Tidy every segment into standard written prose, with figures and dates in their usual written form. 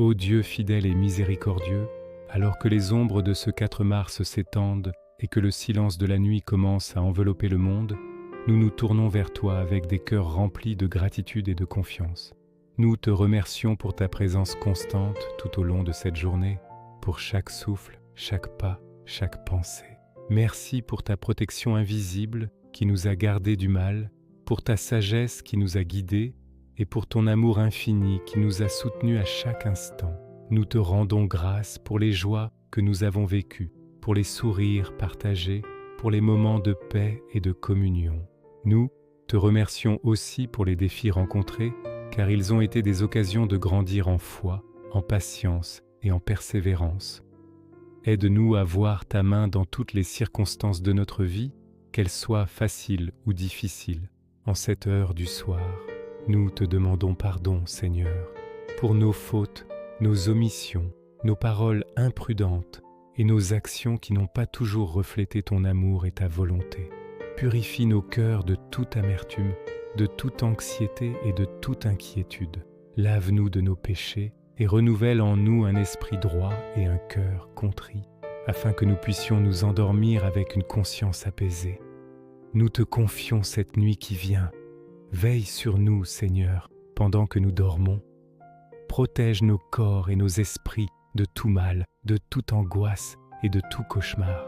Ô Dieu fidèle et miséricordieux, alors que les ombres de ce 4 mars s'étendent et que le silence de la nuit commence à envelopper le monde, nous nous tournons vers toi avec des cœurs remplis de gratitude et de confiance. Nous te remercions pour ta présence constante tout au long de cette journée, pour chaque souffle, chaque pas, chaque pensée. Merci pour ta protection invisible qui nous a gardés du mal, pour ta sagesse qui nous a guidés et pour ton amour infini qui nous a soutenus à chaque instant. Nous te rendons grâce pour les joies que nous avons vécues, pour les sourires partagés, pour les moments de paix et de communion. Nous te remercions aussi pour les défis rencontrés, car ils ont été des occasions de grandir en foi, en patience et en persévérance. Aide-nous à voir ta main dans toutes les circonstances de notre vie, qu'elles soient faciles ou difficiles. En cette heure du soir, nous te demandons pardon, Seigneur, pour nos fautes, nos omissions, nos paroles imprudentes et nos actions qui n'ont pas toujours reflété ton amour et ta volonté. Purifie nos cœurs de toute amertume, de toute anxiété et de toute inquiétude. Lave-nous de nos péchés et renouvelle en nous un esprit droit et un cœur contrit, afin que nous puissions nous endormir avec une conscience apaisée. Nous te confions cette nuit qui vient. Veille sur nous, Seigneur, pendant que nous dormons. Protège nos corps et nos esprits de tout mal, de toute angoisse et de tout cauchemar.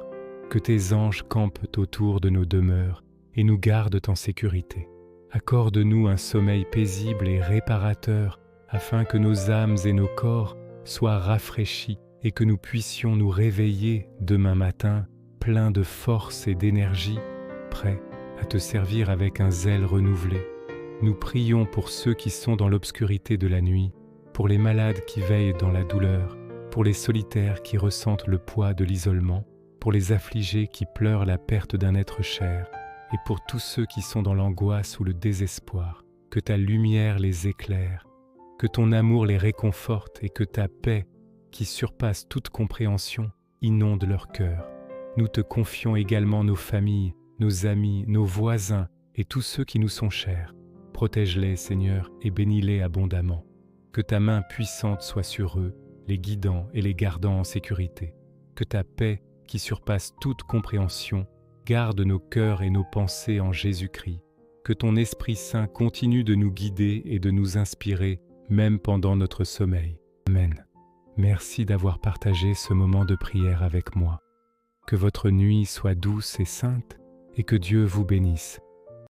Que tes anges campent autour de nos demeures et nous gardent en sécurité. Accorde-nous un sommeil paisible et réparateur, afin que nos âmes et nos corps soient rafraîchis et que nous puissions nous réveiller demain matin pleins de force et d'énergie, prêts à te servir avec un zèle renouvelé. Nous prions pour ceux qui sont dans l'obscurité de la nuit, pour les malades qui veillent dans la douleur, pour les solitaires qui ressentent le poids de l'isolement, pour les affligés qui pleurent la perte d'un être cher, et pour tous ceux qui sont dans l'angoisse ou le désespoir. Que ta lumière les éclaire, que ton amour les réconforte et que ta paix, qui surpasse toute compréhension, inonde leur cœur. Nous te confions également nos familles, nos amis, nos voisins et tous ceux qui nous sont chers. Protège-les, Seigneur, et bénis-les abondamment. Que ta main puissante soit sur eux, les guidant et les gardant en sécurité. Que ta paix, qui surpasse toute compréhension, garde nos cœurs et nos pensées en Jésus-Christ. Que ton Esprit Saint continue de nous guider et de nous inspirer, même pendant notre sommeil. Amen. Merci d'avoir partagé ce moment de prière avec moi. Que votre nuit soit douce et sainte et que Dieu vous bénisse.